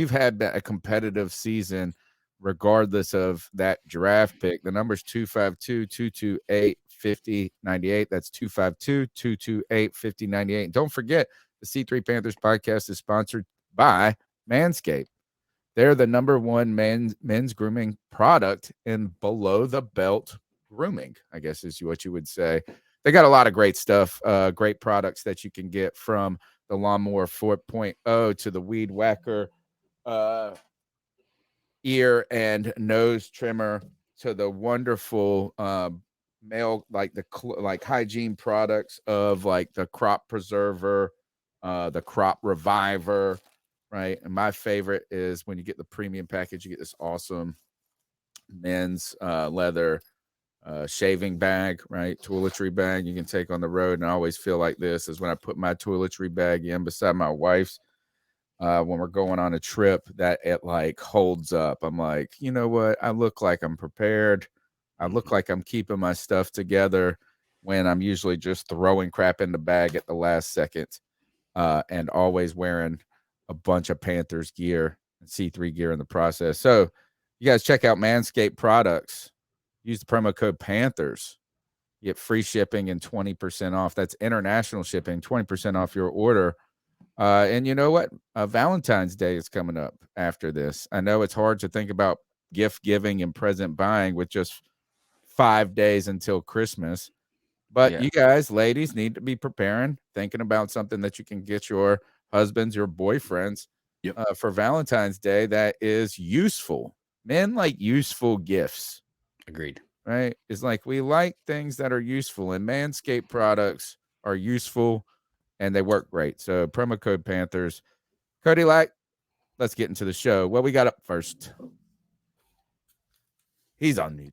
you've had a competitive season, regardless of that draft pick. The number's 252-228-5098. That's 252-228-5098. And don't forget, the C3 Panthers podcast is sponsored by Manscaped. They're the number one men's grooming product in below the belt grooming, I guess is what you would say. They got a lot of great stuff, great products that you can get, from the Lawnmower 4.0 to the Weed Whacker ear and nose trimmer to the wonderful male, like like hygiene products of like the Crop Preserver, the Crop Reviver, right? And my favorite is when you get the premium package, you get this awesome men's leather shaving bag, right? Toiletry bag you can take on the road. And I always feel like this is when I put my toiletry bag in beside my wife's when we're going on a trip, that it like holds up. I'm like, you know what? I look like I'm prepared. I look like I'm keeping my stuff together when I'm usually just throwing crap in the bag at the last second, and always wearing a bunch of Panthers gear and C3 gear in the process. So you guys check out Manscaped products. Use the promo code Panthers. You get free shipping and 20% off. That's international shipping, 20% off your order. And you know what? Valentine's Day is coming up after this. I know it's hard to think about gift giving and present buying with just 5 days until Christmas. But you guys, ladies, need to be preparing, thinking about something that you can get your husbands, your boyfriends for Valentine's Day that is useful. Men like useful gifts. Agreed. Right? It's like we like things that are useful, and Manscaped products are useful and they work great. So promo code Panthers. Cody Lack, let's get into the show. What we got up first? He's on mute.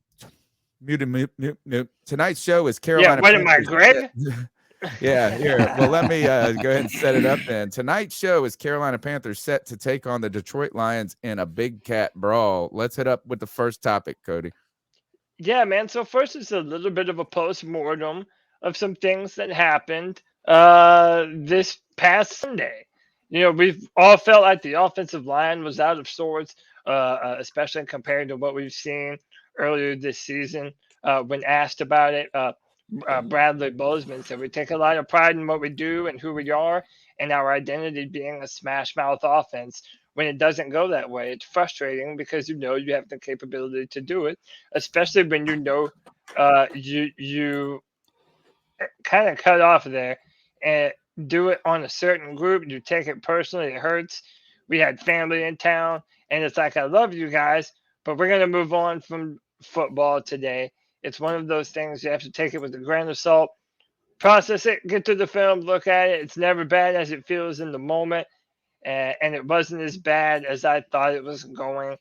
Mute. Tonight's show is Carolina. Yeah, what am I, Greg? Yeah, here. Well, let me go ahead and set it up then. Tonight's show is Carolina Panthers set to take on the Detroit Lions in a Big Cat brawl. Let's hit up with the first topic, Cody. Yeah, man. So first, it's a little bit of a postmortem of some things that happened this past Sunday. You know, we've all felt like the offensive line was out of sorts, especially compared to what we've seen earlier this season. When asked about it, Bradley Bozeman said, "We take a lot of pride in what we do and who we are, and our identity being a smash mouth offense. When it doesn't go that way, it's frustrating because you know you have the capability to do it, especially when you know you kind of cut off there and do it on a certain group. You take it personally, it hurts. We had family in town, and it's like, I love you guys, but we're going to move on from football today. It's one of those things you have to take it with a grain of salt, process it, get to the film, look at it. It's never bad as it feels in the moment, and it wasn't as bad as I thought it was going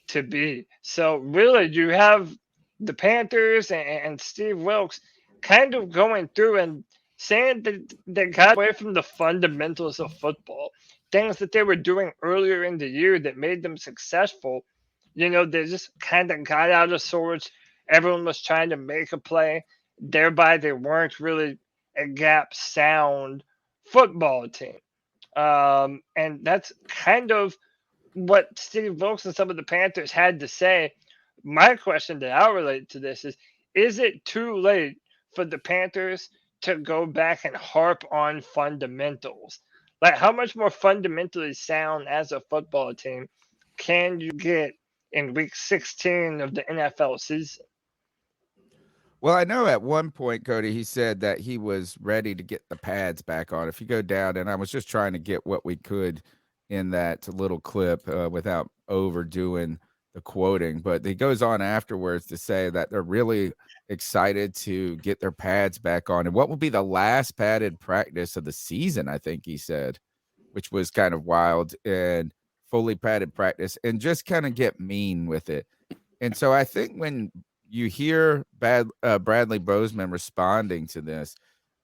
to be. So really, you have the Panthers and Steve Wilkes kind of going through and saying that they got away from the fundamentals of football, things that they were doing earlier in the year that made them successful. You know, they just kind of got out of sorts. Everyone was trying to make a play. Thereby, they weren't really a gap sound football team. And that's kind of what Steve Wilkes and some of the Panthers had to say. My question that I'll relate to this is it too late for the Panthers to go back and harp on fundamentals? Like, how much more fundamentally sound as a football team can you get in week 16 of the NFL season? Well, I know at one point, Cody, he said that he was ready to get the pads back on. If you go down, and I was just trying to get what we could in that little clip without overdoing the quoting, but he goes on afterwards to say that they're really excited to get their pads back on. And what will be the last padded practice of the season, I think he said, which was kind of wild, and fully padded practice, and just kind of get mean with it. And so I think when you hear Bradley Bozeman responding to this,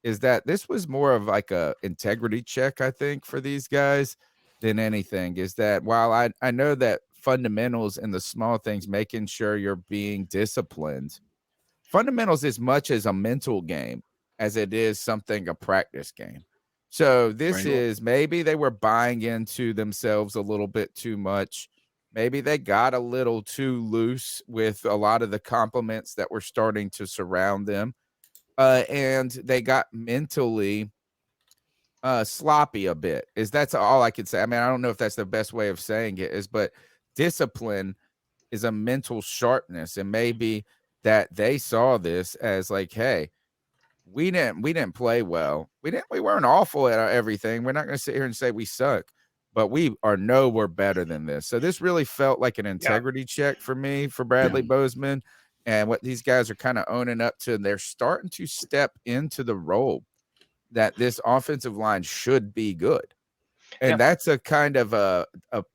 is that this was more of like a integrity check, I think, for these guys than anything. Is that while I know that fundamentals and the small things, making sure you're being disciplined, fundamentals as much as a mental game as it is something a practice game. So this Right. is maybe they were buying into themselves a little bit too much. Maybe they got a little too loose with a lot of the compliments that were starting to surround them. And they got mentally sloppy a bit. That's all I could say. I mean, I don't know if that's the best way of saying it is, but discipline is a mental sharpness. And maybe that they saw this as like, hey, we didn't play well. We weren't awful at everything. We're not going to sit here and say we suck, but we're better than this. So this really felt like an integrity check for me for Bradley Bozeman, and what these guys are kind of owning up to. They're starting to step into the role that this offensive line should be good. And that's a kind of a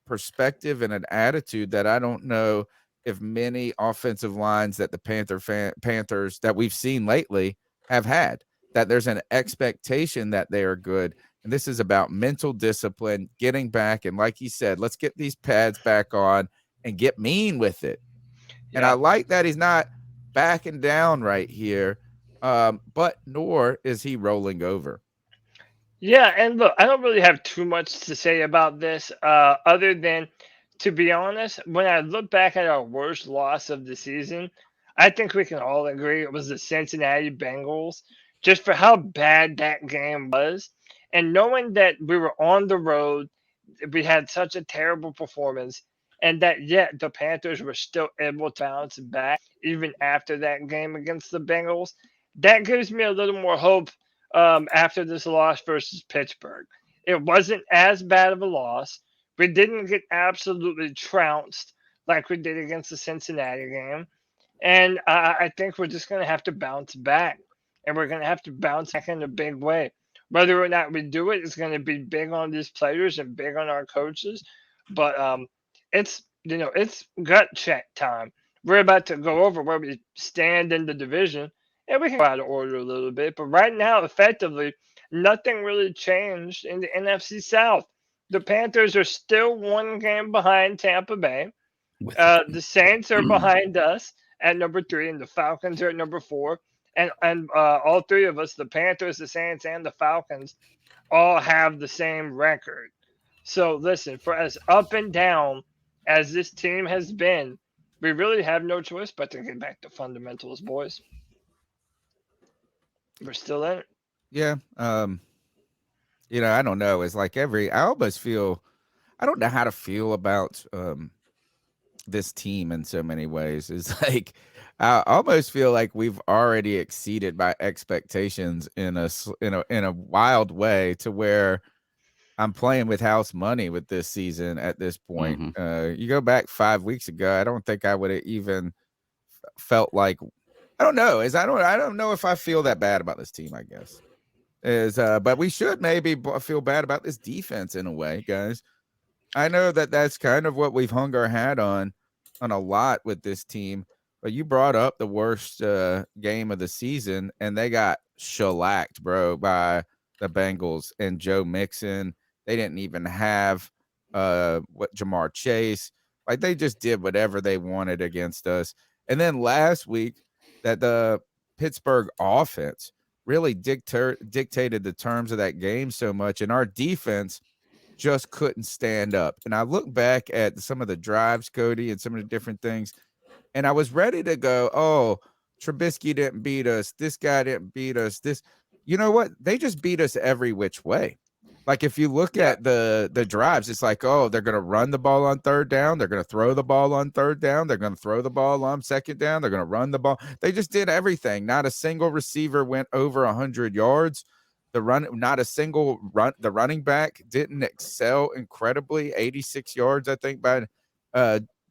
perspective and an attitude that I don't know if many offensive lines that the Panthers that we've seen lately have had, that there's an expectation that they are good. And this is about mental discipline, getting back. And like he said, let's get these pads back on and get mean with it. And I like that he's not backing down right here, but nor is he rolling over. Yeah, and look, I don't really have too much to say about this, other than, to be honest, when I look back at our worst loss of the season, I think we can all agree it was the Cincinnati Bengals, just for how bad that game was. And knowing that we were on the road, we had such a terrible performance, and that yet the Panthers were still able to bounce back even after that game against the Bengals, that gives me a little more hope after this loss versus Pittsburgh. It wasn't as bad of a loss. We didn't get absolutely trounced like we did against the Cincinnati game. And I think we're just going to have to bounce back. And we're going to have to bounce back in a big way. Whether or not we do it is going to be big on these players and big on our coaches. But it's gut check time. We're about to go over where we stand in the division, and we can go out of order a little bit. But right now, effectively, nothing really changed in the NFC South. The Panthers are still one game behind Tampa Bay. The Saints are behind us at number 3, and the Falcons are at number 4. And all three of us, the Panthers, the Saints, and the Falcons, all have the same record. So listen, for as up and down as this team has been, we really have no choice but to get back to fundamentals, boys. We're still in it. Yeah. I don't know. It's like I almost feel, I don't know how to feel about this team in so many ways. It's like I almost feel like we've already exceeded my expectations in a wild way, to where I'm playing with house money with this season at this point. You go back 5 weeks ago, I don't think I would have even felt like, I don't know. I don't know if I feel that bad about this team, I guess. But we should maybe feel bad about this defense in a way, guys. I know that that's kind of what we've hung our hat on a lot with this team. But you brought up the worst game of the season, and they got shellacked, bro, by the Bengals and Joe Mixon. They didn't even have Jamar Chase. Like, they just did whatever they wanted against us. And then last week, that the Pittsburgh offense really dictated the terms of that game so much, and our defense just couldn't stand up. And I look back at some of the drives, Cody, and some of the different things, and I was ready to go, oh, Trubisky didn't beat us. This guy didn't beat us. You know what? They just beat us every which way. Like, if you look at the drives, it's like, oh, they're going to run the ball on third down. They're going to throw the ball on third down. They're going to throw the ball on second down. They're going to run the ball. They just did everything. Not a single receiver went over 100 yards. Not a single run. The running back didn't excel incredibly. 86 yards, I think, by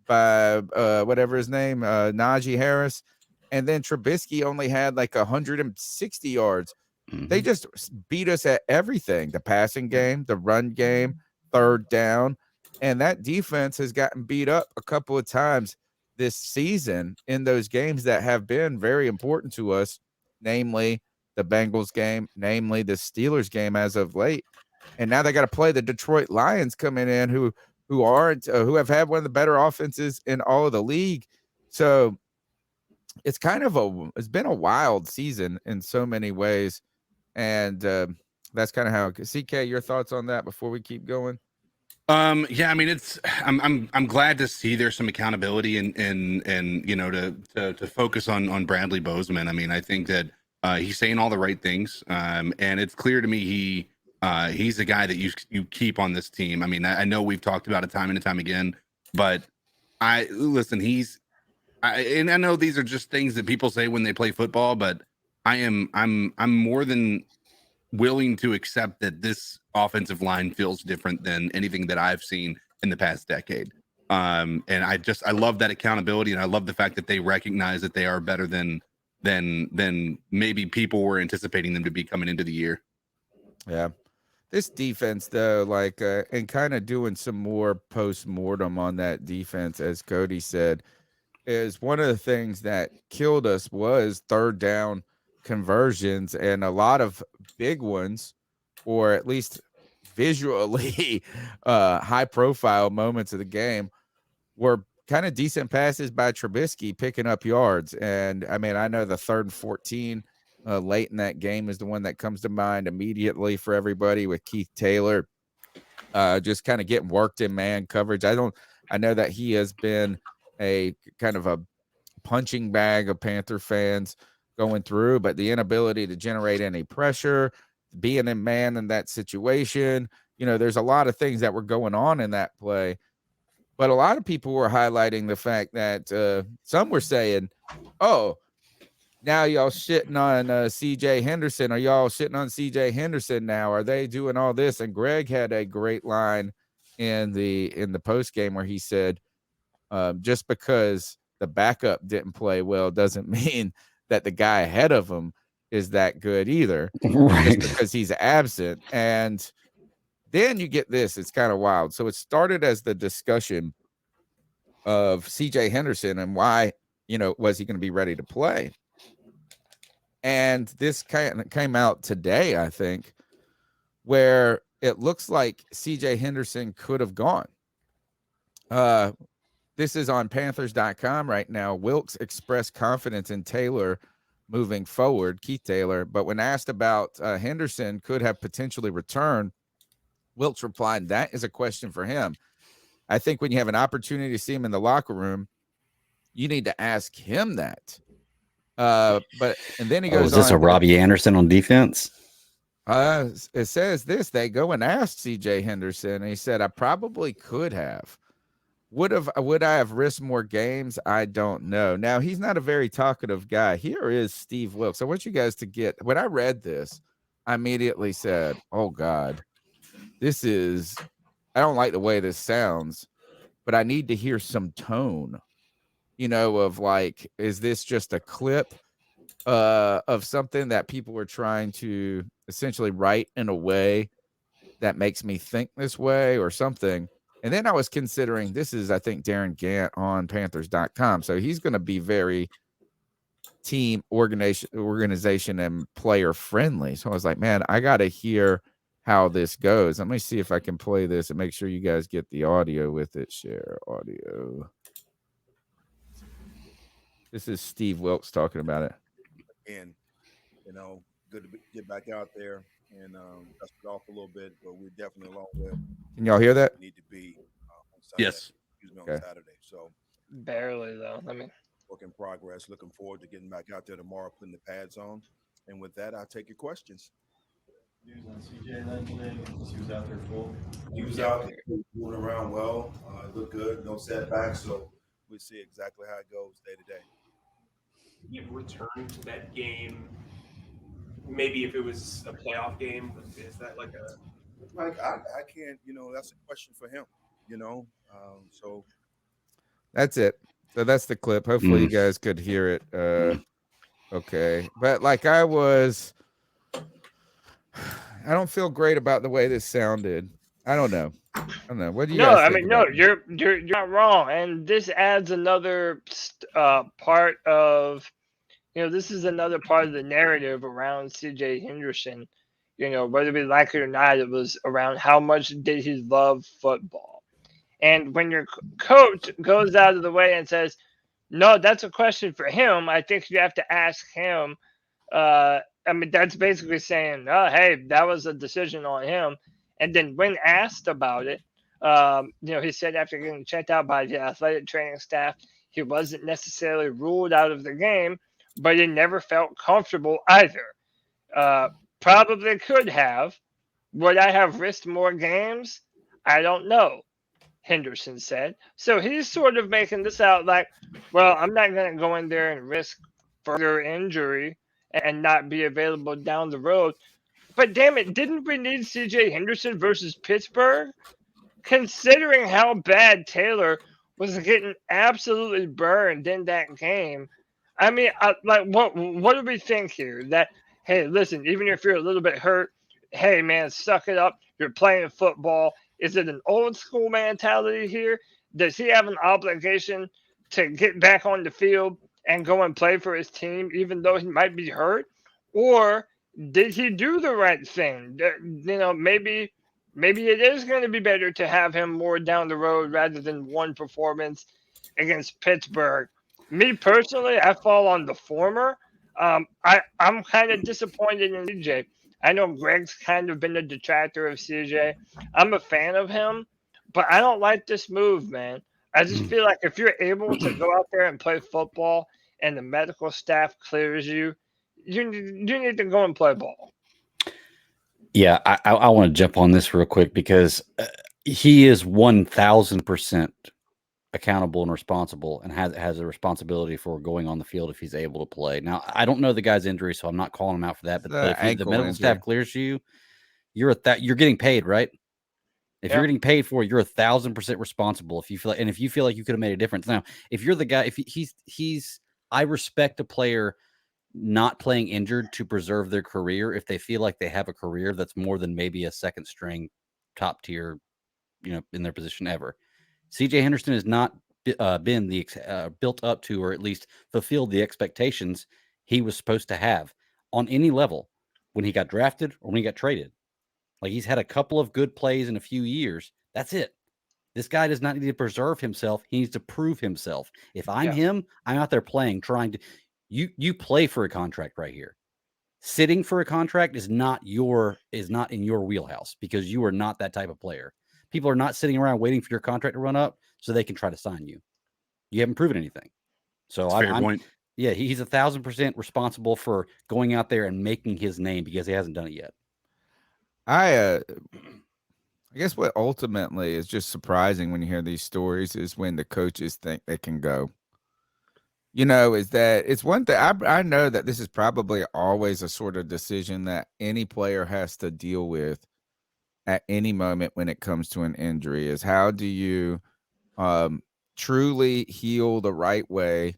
whatever his name, Najee Harris. And then Trubisky only had like 160 yards. They just beat us at everything: the passing game, the run game, third down. And that defense has gotten beat up a couple of times this season in those games that have been very important to us, namely the Bengals game, namely the Steelers game as of late. And now they got to play the Detroit Lions coming in, who have had one of the better offenses in all of the league. So it's been a wild season in so many ways. And That's kind of how. CK, your thoughts on that before we keep going? Yeah, I mean, I'm glad to see there's some accountability and you know to focus on Bradley Bozeman. I mean, I think that he's saying all the right things, and it's clear to me he's a guy that you keep on this team. I mean, I know we've talked about it time and time again, but I listen. And I know these are just things that people say when they play football, but I'm more than willing to accept that this offensive line feels different than anything that I've seen in the past decade. And I love that accountability, and I love the fact that they recognize that they are better than maybe people were anticipating them to be coming into the year. Yeah. This defense, though, like, and kind of doing some more post-mortem on that defense, as Cody said, is one of the things that killed us was third down conversions, and a lot of big ones, or at least visually high profile moments of the game, were kind of decent passes by Trubisky picking up yards. And I mean, I know the 3rd and 14 late in that game is the one that comes to mind immediately for everybody, with Keith Taylor just kind of getting worked in man coverage. I know that he has been a kind of a punching bag of Panther fans going through, but the inability to generate any pressure, being a man in that situation, there's a lot of things that were going on in that play. But a lot of people were highlighting the fact that some were saying, oh, now y'all shitting on CJ Henderson. Are y'all shitting on CJ Henderson now? Are they doing all this? And Greg had a great line in the post game where he said, just because the backup didn't play well doesn't mean that the guy ahead of him is that good either, Right. just because he's absent. And then you get this, it's kind of wild. So it started as the discussion of CJ Henderson and why, was he going to be ready to play? And this came out today, I think, where it looks like CJ Henderson could have gone. This is on Panthers.com right now. Wilkes expressed confidence in Taylor moving forward, Keith Taylor. But when asked about Henderson could have potentially returned, Wilkes replied, that is a question for him. I think when you have an opportunity to see him in the locker room, you need to ask him that. And then he goes, is this on, a Robbie Anderson on defense? It says this, they go and asked CJ Henderson, and he said, I probably could have. Would I have risked more games? I don't know. Now, he's not a very talkative guy. Here is Steve Wilkes. I want you guys to get, when I read this, I immediately said, oh God, I don't like the way this sounds, but I need to hear some tone, of like, is this just a clip of something that people were trying to essentially write in a way that makes me think this way or something? And then I was considering, this is, I think, Darren Gant on Panthers.com. So he's going to be very team organization and player friendly. So I was like, man, I got to hear how this goes. Let me see if I can play this and make sure you guys get the audio with it. Share audio. This is Steve Wilkes talking about it. And, good to get back out there and dust it off a little bit, but we're definitely a long way. Can y'all hear that? We need to be on Sunday. Yes. On Saturday. So barely though. Work in progress. Looking forward to getting back out there tomorrow, putting the pads on. And with that, I'll take your questions. News on CJ then today? He was out there full. He was out there moving around well. Looked good, no setbacks. So we'll see exactly how it goes day to day. You return to that game, maybe if it was a playoff game, is that like I can't, that's a question for him, so that's it. So that's the clip. Hopefully you guys could hear it. Okay. But like I don't feel great about the way this sounded. I don't know. What do you guys think? No, you're not wrong. And this adds another part of, this is another part of the narrative around CJ Henderson. Whether we like it or not, it was around how much did he love football. And when your coach goes out of the way and says, no, that's a question for him, I think you have to ask him, I mean, that's basically saying, oh, hey, that was a decision on him. And then when asked about it, he said after getting checked out by the athletic training staff, he wasn't necessarily ruled out of the game, but he never felt comfortable either. Probably could have. Would I have risked more games? I don't know, Henderson said. So he's sort of making this out like, well, I'm not going to go in there and risk further injury and not be available down the road. But damn it, didn't we need CJ Henderson versus Pittsburgh? Considering how bad Taylor was getting absolutely burned in that game. I mean, what do we think here? That, hey, listen, even if you're a little bit hurt, hey, man, suck it up. You're playing football. Is it an old school mentality here? Does he have an obligation to get back on the field and go and play for his team, even though he might be hurt? Or did he do the right thing? Maybe it is going to be better to have him more down the road rather than one performance against Pittsburgh. Me personally, I fall on the former. I'm kind of disappointed in CJ. I know Greg's kind of been a detractor of CJ. I'm a fan of him, but I don't like this move, man. I just feel like if you're able to go out there and play football and the medical staff clears you, you need to go and play ball. Yeah, I want to jump on this real quick because he is 1,000% accountable and responsible and has a responsibility for going on the field if he's able to play. Now, I don't know the guy's injury, so I'm not calling him out for that. But if the medical staff clears you, you're getting paid, right? If you're getting paid for it, you're 1,000% responsible. If you feel like you could have made a difference. Now, if you're the guy, I respect a player not playing injured to preserve their career if they feel like they have a career that's more than maybe a second string top tier, in their position ever. CJ Henderson has not been built up to, or at least fulfilled the expectations he was supposed to have on any level when he got drafted or when he got traded. Like, he's had a couple of good plays in a few years. That's it. This guy does not need to preserve himself. He needs to prove himself. If I'm him, I'm out there playing, trying to. You play for a contract right here. Sitting for a contract is not in your wheelhouse because you are not that type of player. People are not sitting around waiting for your contract to run up so they can try to sign you. You haven't proven anything. So fair point. Yeah, he's 1,000% responsible for going out there and making his name because he hasn't done it yet. I guess what ultimately is just surprising when you hear these stories is when the coaches think they can go. Is that it's one thing. I know that this is probably always a sort of decision that any player has to deal with at any moment when it comes to an injury is how do you truly heal the right way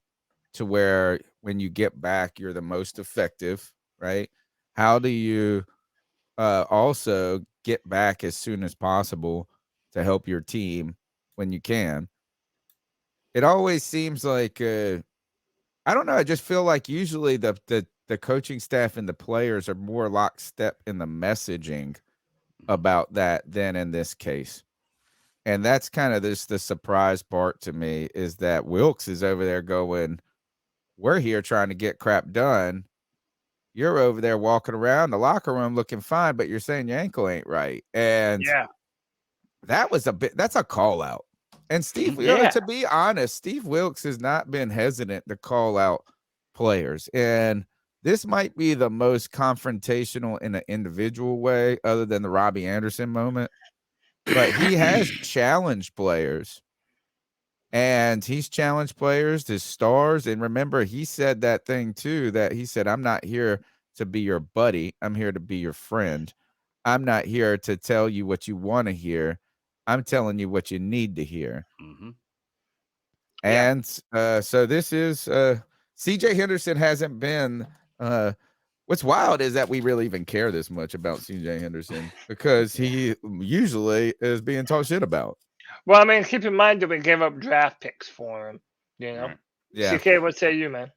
to where when you get back, you're the most effective, right? How do you also get back as soon as possible to help your team when you can? It always seems like I don't know. I just feel like usually the coaching staff and the players are more lockstep in the messaging about that than in this case. And that's kind of the surprise part to me is that Wilkes is over there going, we're here trying to get crap done. You're over there walking around the locker room looking fine, but you're saying your ankle ain't right. And that's a call out. And Steve, to be honest, Steve Wilkes has not been hesitant to call out players. And this might be the most confrontational in an individual way other than the Robbie Anderson moment. But he has challenged players. And he's challenged players to stars. And remember, he said that thing too, that he said, I'm not here to be your buddy. I'm here to be your friend. I'm not here to tell you what you want to hear. I'm telling you what you need to hear. Mm-hmm. And so this is CJ Henderson hasn't been what's wild is that we really even care this much about CJ Henderson because he usually is being talked shit about. Well, I mean, keep in mind that we gave up draft picks for him, Yeah. CK, what say you, man?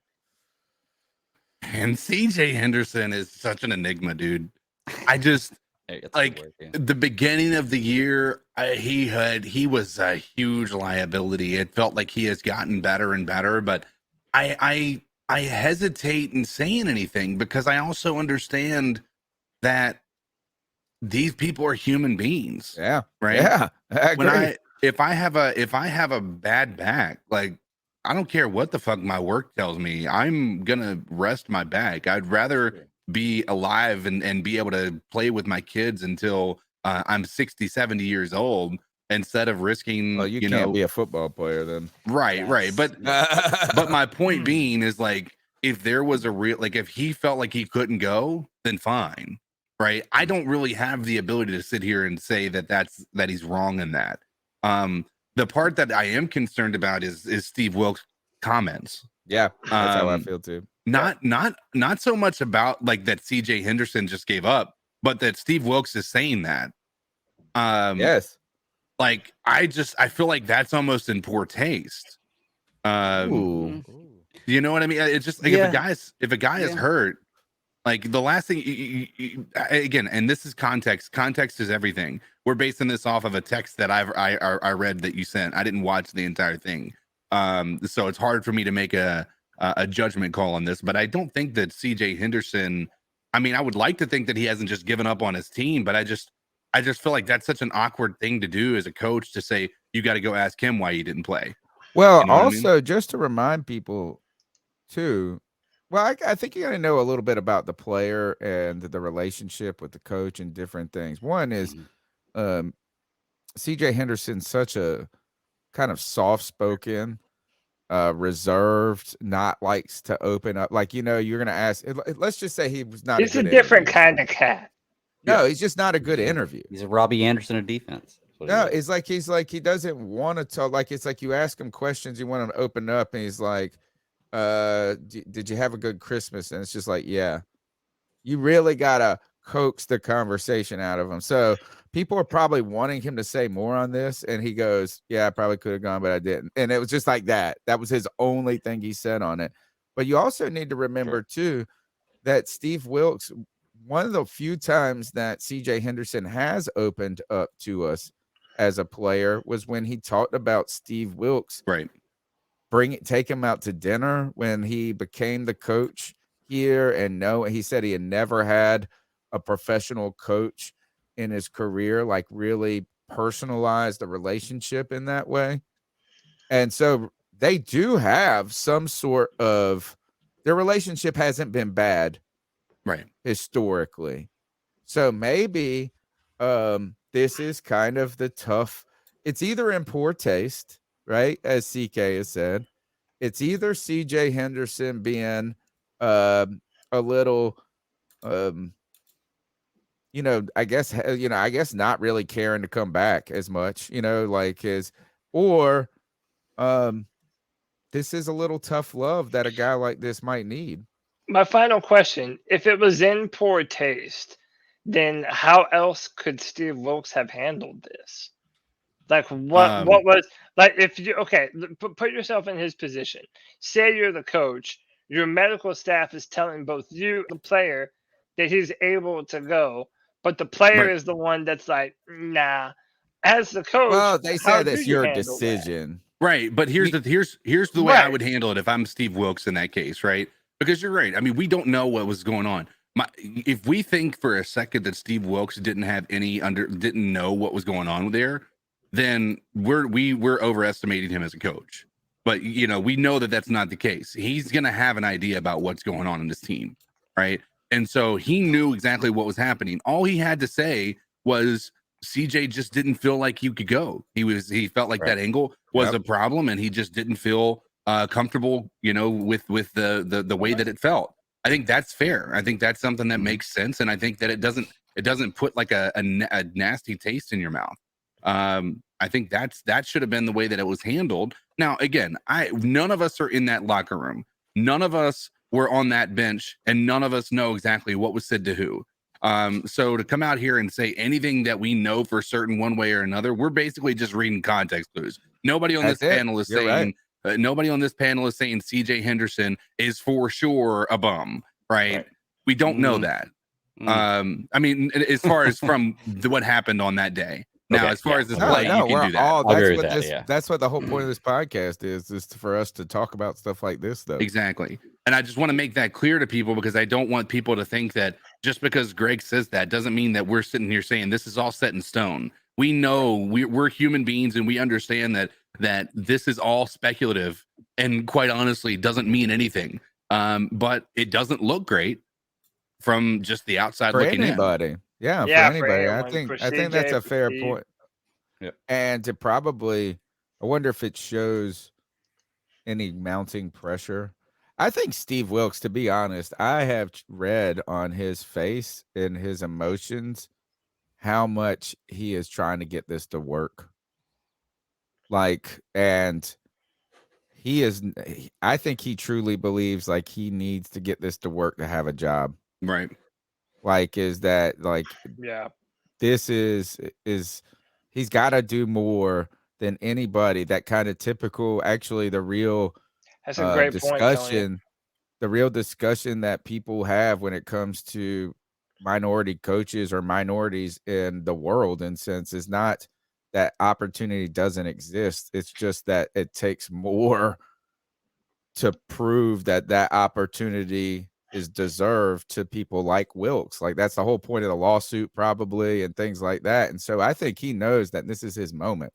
And CJ Henderson is such an enigma, dude. I just the beginning of the year, he was a huge liability. It felt like he has gotten better and better, but I I hesitate in saying anything because I also understand that these people are human beings. Yeah. Right. Yeah. I agree. If I have a bad back, like I don't care what the fuck my work tells me, I'm gonna rest my back. I'd rather be alive and be able to play with my kids until I'm 60, 70 years old instead of risking. Well, you can't be a football player then. Right. But my point being is like, if there was a real, like if he felt like he couldn't go, then fine. Right. I don't really have the ability to sit here and say that he's wrong in that. The part that I am concerned about is Steve Wilks' comments. Yeah, that's how I feel too. Not so much about like that CJ Henderson just gave up, but that Steve Wilks is saying that. Yes. Like I feel like that's almost in poor taste. Ooh. You know what I mean? It's just like if a guy is hurt, like the last thing again, and this is context. Context is everything. We're basing this off of a text that I read that you sent. I didn't watch the entire thing, so it's hard for me to make a judgment call on this. But I don't think that CJ Henderson. I mean, I would like to think that he hasn't just given up on his team, but I just feel like that's such an awkward thing to do as a coach to say you got to go ask him why he didn't play. Well, You know what I also just to remind people too. Well, I think you got to know a little bit about the player and the relationship with the coach and different things. One is CJ Henderson's such a kind of soft-spoken, reserved, not likes to open up. Like, you're going to ask, let's just say he was not. He's a different kind of cat. No, he's just not a good interview. He's a Robbie Anderson of defense. No, he's like he doesn't want to talk. Like, it's like you ask him questions, you want him to open up, and he's like, did you have a good Christmas? And it's just like, yeah, you really gotta coax the conversation out of him. So people are probably wanting him to say more on this, and he goes, yeah, I probably could have gone, but I didn't. And it was just like that was his only thing he said on it. But you also need to remember too that Steve Wilks, one of the few times that CJ Henderson has opened up to us as a player was when he talked about Steve Wilks take him out to dinner when he became the coach here. And he said he had never had a professional coach in his career, like really personalized the relationship in that way. And so they do have some sort of, their relationship hasn't been bad historically. So maybe this is kind of the tough, it's either in poor taste, right? As CK has said, it's either CJ Henderson being a little, I guess not really caring to come back as much, or this is a little tough love that a guy like this might need. My final question, if it was in poor taste, then how else could Steve Wilks have handled this? Like what was, like, if you, put yourself in his position. Say you're the coach, your medical staff is telling both you and the player that he's able to go, but the player is the one that's like, nah. As the coach, well, they say that's your decision. Right. But here's the way I would handle it if I'm Steve Wilks in that case, right? Because you're right. I mean, we don't know what was going on. If we think for a second that Steve Wilks didn't know what was going on there, then we're overestimating him as a coach. But we know that that's not the case. He's gonna have an idea about what's going on in this team, right? And so he knew exactly what was happening. All he had to say was CJ just didn't feel like he could go. He felt like that angle was a problem, and he just didn't feel comfortable, with the way that it felt. I think that's fair. I think that's something that makes sense, and I think that it doesn't put like a nasty taste in your mouth. I think that should have been the way that it was handled. Now, again, none of us are in that locker room. None of us were on that bench, and none of us know exactly what was said to who. So to come out here and say anything that we know for certain one way or another, we're basically just reading context clues. Nobody on this panel is saying CJ Henderson is for sure a bum, right? We don't know that. I mean, as far as from what happened on that day. Now, as far as this play, you can do that. That's what the whole point of this podcast is for us to talk about stuff like this, though. Exactly. And I just want to make that clear to people because I don't want people to think that just because Greg says that doesn't mean that we're sitting here saying this is all set in stone. We know we're human beings and we understand that this is all speculative and quite honestly doesn't mean anything. But it doesn't look great from just the outside For looking anybody. in. Yeah, for Yeah, for anybody. I anyone, think for that's CJ, a for fair Steve. point. Yep. And it probably, I wonder if it shows any mounting pressure. I think Steve Wilkes, to be honest, I have read on his face and his emotions how much he is trying to get this to work. Like, and he is, I think he truly believes like he needs to get this to work to have a job. Right. Like, is that like, Yeah. this is he's got to do more than anybody. That kind of typical, actually, the real That's a great point, Tony. discussion, the real discussion that people have when it comes to minority coaches or minorities in the world, in sense, is not that opportunity doesn't exist. It's just that it takes more to prove that that opportunity is deserved to people like Wilkes. Like, that's the whole point of the lawsuit, probably, and things like that. And so I think he knows that this is his moment.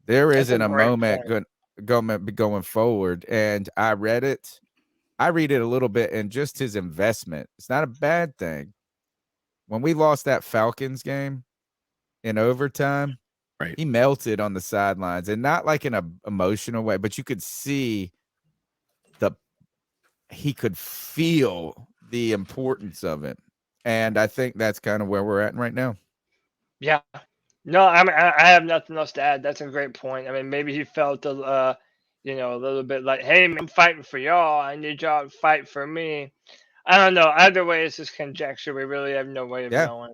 There That's a isn't a great moment point. going forward. And I read it. I read it a little bit, and just his investment. It's not a bad thing. When we lost that Falcons game in overtime, Right. he melted on the sidelines, and not like in an emotional way, but you could see he could feel the importance of it. And I think that's kind of where we're at right now. Yeah. No, I have nothing else to add. That's a great point. I mean, maybe he felt a little bit like, hey, man, I'm fighting for y'all. I need y'all to fight for me. I don't know. Either way, it's just conjecture. We really have no way of Yeah. knowing.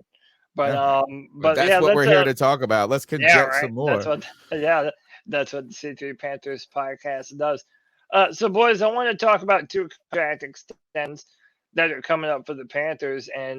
But Yeah. but that's yeah, what we're let's here to talk about. Let's conject yeah, right. some more. That's what the C3 Panthers podcast does. So boys, I want to talk about two contract extensions that are coming up for the Panthers, and